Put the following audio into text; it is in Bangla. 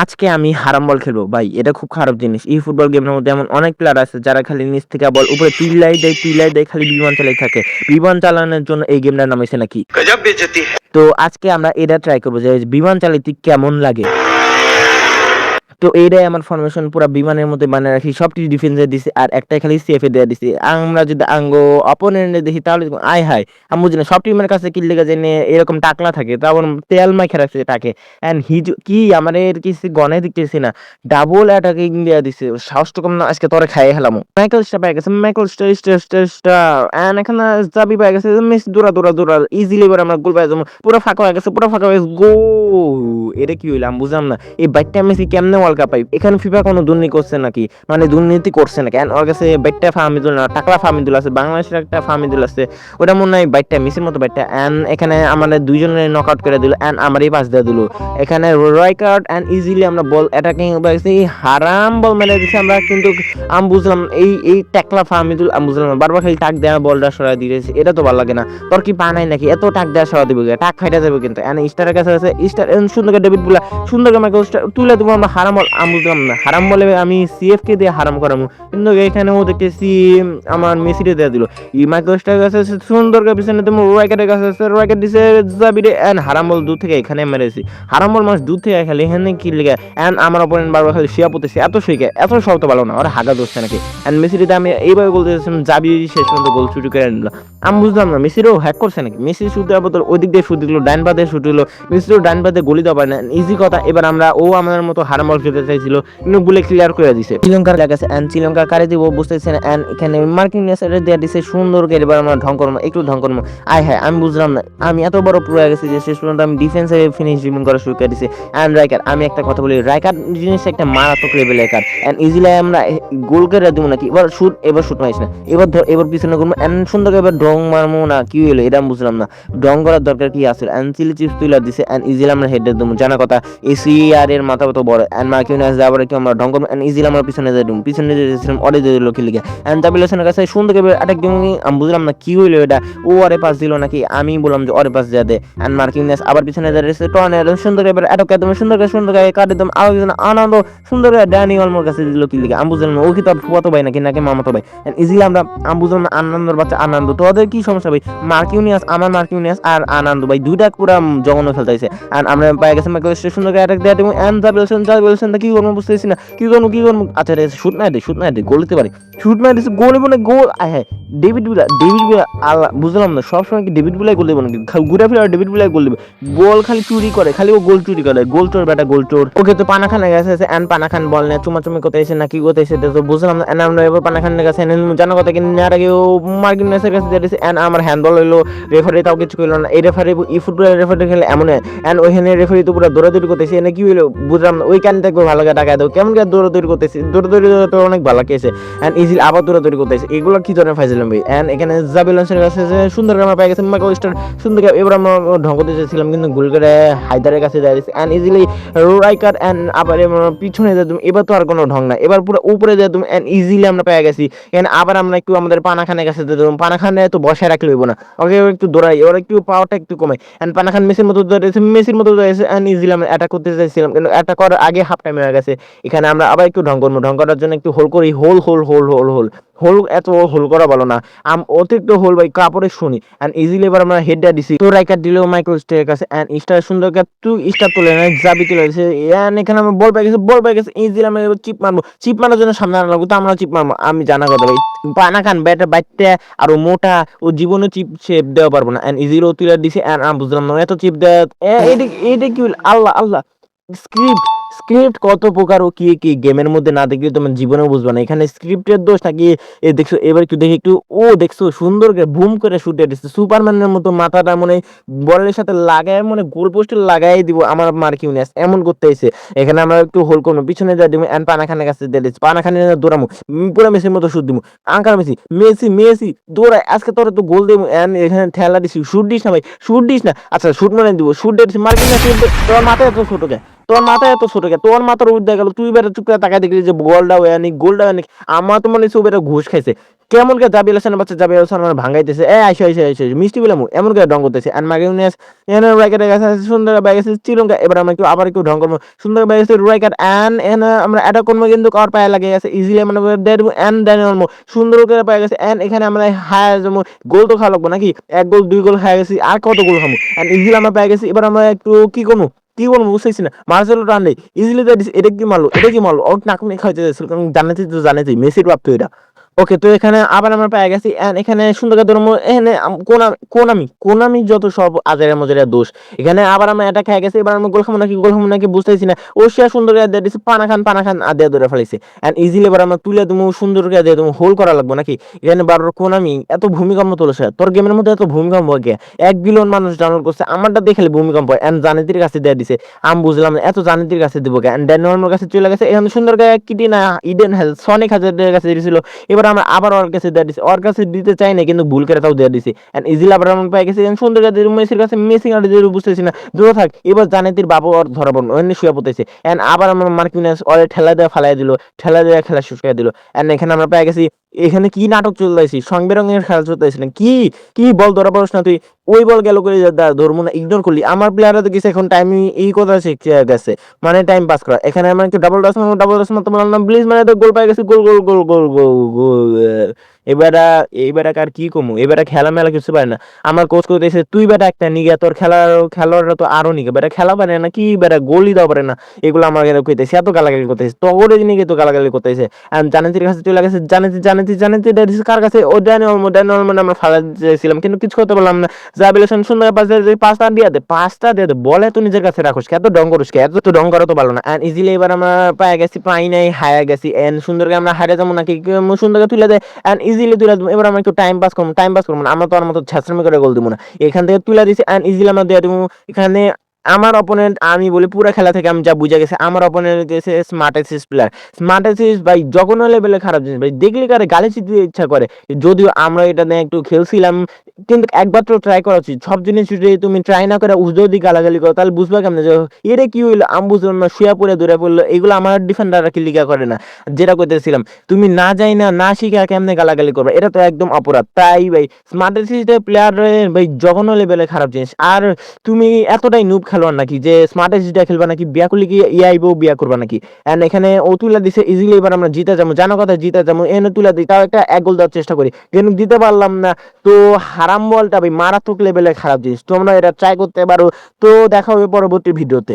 আজকে আমি হারাম বল খেলবো ভাই, এটা খুব খারাপ জিনিস। এই ফুটবল গেমের মধ্যে এমন অনেক প্লেয়ার আছে যারা খালি নিচ থেকে বল উপরে তুইলাই দেয়, খালি বিমান চালাই থাকে। বিমান চালানোর জন্য এই গেমটার নাম হয়েছে নাকি गजब बेइज्जती है। তো আজকে আমরা এটা ট্রাই করবো যে বিমান চালাতে কেমন লাগে। তো এইটাই আমার ফরমেশন পুরা বিমানের মধ্যে বানিয়ে রাখি, সবটি ডিফেন্সে দিছি আর একটাই খালি সেফে দিয়ে দিছি। আমরা যদি আঙ্গো অপোনেন্টে দেখি তাহলে আয় হায় আমি বুঝি না, সব টিমের কাছে কিল লেগে জেনে এরকম টাকলা থাকে, তারপর তেল মাইখা রাখছে টাকে। এন্ড হিজ কি আমার কিছু গনে দিতেছি না, ডাবল অ্যাটাকিং দিয়ে দিছে। সাহস তো কম না, আজকে তোরে খাইয়ে হেলাম। মাইকেল স্টার পেয়ে গেছে, মাইকেল স্টার এন্ড এখানে জাবি পেয়ে গেছে, মিস দৌড়া ইজিলি করে আমরা গোল পেয়ে যাবো। পুরো ফাঁকা হয়ে গেছে, গো। এটা কি হইলাম বুঝলাম না, এই বাইকটা মেসি কেমনে ওয়ার্ল্ড কাপ পাই? এখানে ফিফা কোনো দুর্নীতি করছে নাকি, মানে দুর্নীতি করছে নাকি? এন্ড ওর কাছে বাইকটা ফাহামিদুল না, টাকলা ফাহামিদুল আছে, বাংলাদেশের একটা ফাহামিদুল আছে, ওটা মনে হয় বাইকটা মেসির মতো বাইকটা। এন্ড এখানে আমাদের দুইজনের নক আউট করে দিল এন্ড আমারই পাস দিয়ে দিল। এখানে রাইকার্ড এন্ড ইজিলি আমরা বল অ্যাটাকিং হারাম বল মেরে দিচ্ছি আমরা, কিন্তু আমি বুঝলাম এই টাকলা ফাহামিদুল, আমি বুঝলাম না, বারবার খালি টাক দেওয়া বলটা সরাই দিয়েছে, এটা তো ভালো লাগে না। তোর কি পা নাই নাকি এত টাক দেওয়া সরা দিবে? টাক ফাইটা যাবে কিন্তু। এন্ড স্টারের কাছে আছে স্টার, সুন্দর ডেভিড বুলা, সুন্দর তুলে দেবো আমরা। হারাম বল আমি বুঝলাম না, হারাম বলে আমি সিএফ কে দিয়ে হারাম করাবো, কিন্তু এখানেও দেখতেছি আমার মেসিরে দিয়ে দিল। মাইক্রোস্টার কাছে সুন্দর পিছনে তুমি রয়্যাকেটের কাছে আছে, রয়্যাকেট দিছে জাবিরে এন্ড হারাম বল দূর থেকে এখানে মেরেছি। হারাম বল মানুষ দূর থেকে খেলে, এখানে কি লেগে এন্ড আমার অপোনেন্ট বারবার খালি শিয়া পড়তেছে, এত শুইকে এত শক্ত ভালো না, ওরা হাগা ধরছে নাকি। এন্ড মেসিরিতে আমি এইভাবে গোল দিয়েছিলাম, জাবি শেষ পর্যন্ত গোল চুরি করে নিল। আমি বুঝলাম না মেসিরও হ্যাক করছে নাকি, মেসি শুট দেওয়ার বদল ওই দিক দিয়ে শুট দিল, ডাইন বাদে শুট দিল, মেসিরও ডাইন বাদে গলি দেওয়া পারে না। ইজি কথা, এবার আমরা আমাদের মতো হারাম বল খেলতে চাইছিল কিন্তু বলে ক্লিয়ার করে দিছে। শ্রীলঙ্কার কাছে এন্ড শ্রীলঙ্কা কারে দিব বুঝতেছে না। এন্ড এখানে মার্কিনিয়াস দিয়ে দিছে সুন্দর করে, এবার আমরা ঢং করবো, একটু ঢং করবো। আয় হ্যাঁ আমি বুঝলাম না, আমি এত বড় প্রো হয়ে গেছি যে শেষ পর্যন্ত আমি ডিফেন্সে ফিনিশিং করা শুরু করে দিছি। এন্ড রাইকার, আমি একটা কথা বলি, রাইকার জিনিসটা একটা মারাত্মক লেভেলের কার। এন্ড ইজিলি আমরা গোল করে দিব নাকি, এবার শুট মারিস না, এবার পিছনে করবো এন্ড সুন্দর করে এবার ঢং মারবো না, কি হলো এটা আমি বুঝলাম না। ঢং করার দরকার কি আছে? এন্ড চিলি চিপস তুলে দিছে এন্ড ইজিলি আমরা হেড দেবো, জানা কথা এসি আর এর মাথা তো বড়। এন্ড মার্কিনিয়াস আবার কি আমরা ঢং করবো এন্ড ইজিলি আমরা পিছনে যাই দিম, পিছনে যেছিলাম অরে দিয়ে দিল খেলে গিয়ে। এন্ড জাবিলাসনের কাছে সুন্দর করে অ্যাটাক দিব, আমি বুঝলাম না কি হইলো এটা, ও অরে পাস দিল নাকি, আমি বললাম যে অরে পাস দেয়া দে। এন্ড মার্কিনিয়াস আবার পিছনে যাচ্ছে টনে, সুন্দর করে অ্যাটাক করে দিলাম, সুন্দর করে কাটে দিলাম। আবার আনন্দ সুন্দর করে ড্যানি অলমোর কাছে দিল কি লিগে, আমি বুঝলাম না ও কি তোর ফুয়াতো ভাই নাকি মামাতো ভাই। এন্ড ইজিলি আমরা, আমি বুঝলাম না, আনন্দর বাচ্চা আনন্দ, তোদের কি সমস্যা ভাই? মার্কিনিয়াস আর আনন্দ ভাই দুইটা পুরা জঘন্য খেলতেছে। এন্ড আমরা পেয়ে গেছে মাইকেল সুন্দর করে অ্যাটাক দেয়া দিব। এন্ড জাবিলাসন কি করবো বুঝতেছি না, কি করবো। আচ্ছা শুট না দে গোল দিতে পারি, শুট মার দিছে, গোল দিব না, গোল। হ্যাঁ ডেভিড বিলা আল্লাহ, বুঝলাম না সবসময় কি ডেভিড বিলাই গোল দেবো নাকি? ঘুরে ফিরে ডেভিড বিলাই গোল দেবে, গোল খালি চুরি করে, খালি ও গোল চুরি করে, গোল চোর বেটা, গোল চোর। ওকে তো পানা খানে গেছে এন্ড পানা খান বল নেয় চুমাচুমি করতে এসে না কি করতে এসে, তো বুঝলাম না। এন্ড আমরা এবার পানা খানের কাছে জানা কথা কি নেওয়ার আগে ও মার্কিনিয়াসের কাছে দিয়ে দিয়েছে। এন্ড আমার হ্যান্ডবল হইলো, রেফারি তাও কিছু করলো না। এই রেফারি ই ফুটবলের রেফারি খেলে এমন। এন্ড ওইখানে রেফারি তো পুরো দৌড়াদৌড়ি করতেছে, এনে কি হইলো বুঝলাম না। ওই কান দেখবো ভালো করে টাকা দেবো, কেমন করে দৌড়াদৌড়ি করতেছি, দৌড়াদৌড়ি তো অনেক ভালো কেছে। এন্ড ইজিলি আবার দৌড়াদৌড়ি করতেছে, এগুলো কি ধরনের ফাইছিলাম ভাই? এন্ড এখানে জাবিলাসের কাছে সুন্দর করে আমরা পেয়ে গেছে মাইকেল স্টার, সুন্দর করে এবার আমরা ঢং করতে চাইছিলাম কিন্তু গোল করে হায়দারের কাছে দিয়ে দিয়েছে। এন্ড ইজিলি রাইকার এন্ড আবার পিছনে দিয়ে দিলাম, এবার তো আর কোনো ঢং না, এবার পুরো উপরে দিয়ে দিলাম। এন্ড ইজিলি আমরা পেয়ে গেছি। এন্ড আবার আমরা একটু আমাদের পানাখানের কাছে দিয়ে দিলাম, পানাখানে তো বসায় রাখলে হইব না, ওকে একটু দৌড়াই, ওরা একটু পাওয়ারটা একটু কমে। এন্ড পানাখান মেসির মতো দৌড়াইছে, এন্ড ইজিলি আমরা অ্যাটাক করতে চাইছিলাম কিন্তু অ্যাটাক করার আগে হাফ টাইম হয়ে গেছে। এখানে আমরা আবার একটু ঢং করবো, ঢং করার জন্য একটু হোল করি, হোল এত হোল করা ভালো না, অতিরিক্ত হোল ভাই কাপড়ে শুনি। এন্ড ইজিলি এবার আমরা হেড দিছি, তো রাইকার দিলেও মাইক্রো স্টারের কাছে। এন্ড স্টার সুন্দর তুই স্টার তুলে না, জাবি তুলে দিছে। এন্ড এখানে আমরা বল পেয়ে গেছে ইজিলি আমরা চিপ মারার জন্য সামনে আনা লাগবে, তো আমরা চিপ মারবো। আমি জানা কথা ভাই, পানা খান ব্যাটে বাইটটা আরো মোটা, ও জীবনে চিপ শেপ দেওয়া পারবো না। এন্ড ইজিলি তুলে দিছে। এন্ড আমি বুঝলাম না এত চিপ দেয়, এটা কি আল্লাহ। স্ক্রিপ্ট কত প্রকার, ও কি কি গেমের মধ্যে না দেখলে তোমার জীবনেও বুঝবে না এখানে স্ক্রিপ্টের দোষ নাকি। দেখছো এবার একটু দেখি একটু, ও দেখছো সুন্দর করে বুম করে শুটে দিচ্ছে, সুপারম্যানের মতো মাথাটা মনে বলের সাথে লাগায়, মনে গোল পোস্টে লাগাই দিব আমার মার্কিনিয়াস এমন করতে এসে। এখানে আমরা একটু হোল করবো, পিছনে যা দিব। এন্ড পানাখানের কাছে দিয়ে দিচ্ছি, পানাখানে দৌড়ামো, পুরো মেসির মতো শুট দিব। আঙ্কার মেসি দৌড়ায়, আজকে তোরা তো গোল দেবো। এন্ড এখানে ঠেলা দিছি, শুট দিস না ভাই, শুট দিস না। আচ্ছা শুট মানে দিব, শুট দিচ্ছি মার্কিনিয়াস, তোর মাথায় এত ছোট কে, তোর মাথার উদ্যোগ গেল, তুই বেটা চুপ করে তাকাই দেখলি যে গোলটা আমার তো মনে হচ্ছে ও বেটা ঘুষ খাইছে। কেমন করে জাবির হোসেনের বাচ্চা জাবির হোসেন আমার ভাঙাইতেছে, এ আইসো আইসো আইসো মিষ্টি বিলামু এমন করে ঢং করতেছে। আর মার্কিনিয়াস এনে রাইকারের কাছে আছে, সুন্দর বাইক আছে শ্রীলঙ্কা। এবার আমরা একটু আবার একটু ঢং করবো, সুন্দর বাইক আছে রাইকার অ্যান্ড এনে আমরা এটা করবো কিন্তু কার পায়ে লাগে গেছে ইজিলি মানে দেড় অ্যান্ড ড্যানিয়েল মো সুন্দর করে পায়ে গেছে। অ্যান্ড এখানে আমরা হায়া যাবো, গোল তো খাওয়া লাগবো নাকি, 1 গোল 2 গোল খাওয়া গেছি, আর কত গোল খাবো। অ্যান্ড ইজিলি আমরা পেয়ে গেছি। এবার আমরা একটু কি করবো কি বলবো বুঝতেছি না, মার্সেলো রান ইজিলি এটা কি মারলো, এটা কি মারলো, ওর নাক নিয়ে খাইতে যাচ্ছিল, কারণ জানাতে তো জানাতে মেসির প্রাপ্ত এটা। ওকে, তো এখানে আবার আমরা পেয়ে গেছি। এন্ড এখানে সুন্দর করে ধর্ম এখানে কোনামি যত সব আজারে মজারে দোষ। এখানে আবার আমরা এটা খেয়ে গেছি। এবার আমরা গোল খাবো নাকি বুঝতেছি না। ওশিয়া সুন্দর করে দিয়ে দিছে, পানা খান আদিয়া ধরে ফেলাইছে। এন্ড ইজিলি এবার আমরা তুলে তুমি সুন্দর করে দিয়ে তুমি হোল করা লাগবো নাকি। এখানে বারবার কোনামি এত ভূমিকম্প তুলেছে, তোর গেমের মধ্যে এত ভূমিকম্প গে 1 বিলিয়ন মানুষ ডাউনলোড করছে, আমারটা দেখলে ভূমিকম্প। এন্ড জানিতির কাছে দিয়ে দিছে, আমি বুঝলাম না এত জানিতির কাছে দিব গে। এন্ড ড্যানিয়েল কাছে চলে গেছে। এখানে সুন্দর করে কিটি না ইডেন সনিক হাজারের কাছে দিয়েছিল। এবার আমরা আবার ওর কাছে দিয়ে দিছি, ওর কাছে দিতে চাই না কিন্তু ভুল করে তাও দিয়ে দিছি। এন্ড ইজিলি আবার আমরা পেয়ে গেছি সুন্দর করে মেসির কাছে, মেসি আর বুঝতেছি না দূরে থাক। এবার জানেতির বাবু ওর ধরাবো এমনি শুয়ে পড়তেছে। এন্ড আবার আমরা মার্কিনাস ওরে ঠেলা দেওয়া ফালাই দিল, ঠেলা দেওয়া খেলা শুরু করে দিল। এন্ড এখানে আমরা পেয়ে গেছি, এখানে কি নাটক চলতেছি, সং বেরঙের খেলা চলতেছি না কি কি বল ধরা পড়স না তুই, ওই বল গেল করে ধরবো না, ইগনোর করলি। আমার প্লেয়াররা তো গেছে এখন টাইম এই কথা শিখে গেছে, মানে টাইম পাস করা। এখানে আমরা একটু ডাবল ডাস মারতে পারলাম, প্লিজ মানে তো গোল পাই গেছি, গোল গোল গোল গোল গোল গোল। এবারে আর কি কমু, এবারে খেলা মেলা কিছু পারে না। আমার কোচ করতেছে তুই বেটা একটা নিগে, তোর খেলোয়াড়রা তো আরো নিগে, বেটা খেলা পারে না কি, বেটা গোলই দাও পারে না। এগুলো আমার কইতেছে, এত গালাগালি করতেছে, তগরে নিগে তো গালাগালি করতেছে। জানেতির কাছে চলে গেছে, জানেতি কার কাছে, ও ড্যানিয়েল মানে আমরা ফালা দিয়েছিলাম কিন্তু কিছু করতে পারলাম না। জাবিলেশন সুন্দর পাঁচটা দিয়ে দে বলে তো নিজের কাছে রাখোস, এত ডং করিস, এত তো ডং করা তো ভালো না। এন্ড ইজিলি এবার আমরা পায়ে গেছি, পাই নাই হায়া গেছি। এন্ড সুন্দরকে আমরা হারে যাবো নাকি, সুন্দরকে তুলে দেয়। এন্ড ইজিলি তুলে দেবো। এবার আমরা একটু টাইম পাস করবো না, আমরা তো আর মতো ছ্যাঁচড়ামি করে গোল দিব না। এখান থেকে তুলে দিছি। এন্ড ইজিলি আমরা দিয়ে দেবো। এখানে আমার অপোনেন্ট, আমি বলি পুরো খেলা থেকে আমি যা বুঝে গেছি, আমার অপোনেন্ট গেছে smart assist player. Smart assist ভাই জঘন্য লেভেলে খারাপ জিনিস ভাই, দেখলে কারে গালি দিতে ইচ্ছা করে। যদিও আমরা এটা নিয়ে একটু খেলছিলাম, কিন্তু একবার তো ট্রাই করা উচিত। সব জিনিস যদি তুমি ট্রাই না করে যদি গালাগালি করো তাহলে বুঝবা কেমন যে এটা কি হইলো, আমি বুঝলাম না, শুয়া পড়ে দূরে পড়লো। এগুলো আমার ডিফেন্ডাররা কি লিগা করে না, যেটা করতেছিলাম। তুমি না যাই না শিখে কেমনে গালাগালি করবে, এটা তো একদম অপরাধ। তাই ভাই স্মার্ট অ্যাসিস্টের প্লেয়ার ভাই জঘন্য লেভেলে খারাপ জিনিস। আর তুমি এতটাই নুব খেলোয়াড় নাকি যে স্মার্ট অ্যাসিস্টটা খেলবা নাকি, বিয়া করলে কি আইবো বিয়া করবা নাকি। এন্ড এখানে ও তুলে দিছে ইজিলি। এবার আমরা জিতে যাবো, জানো কথা জিতে যাবো। এনে তুলে দিই, তাও একটা 1 গোল দেওয়ার চেষ্টা করি কিন্তু দিতে পারলাম না। তো হারাম বলটা ভাই মারাত্মক লেভেলে খারাপ জিনিস, তোমরা এটা ট্রাই করতে পারো। তো দেখা হবে পরবর্তী ভিডিওতে।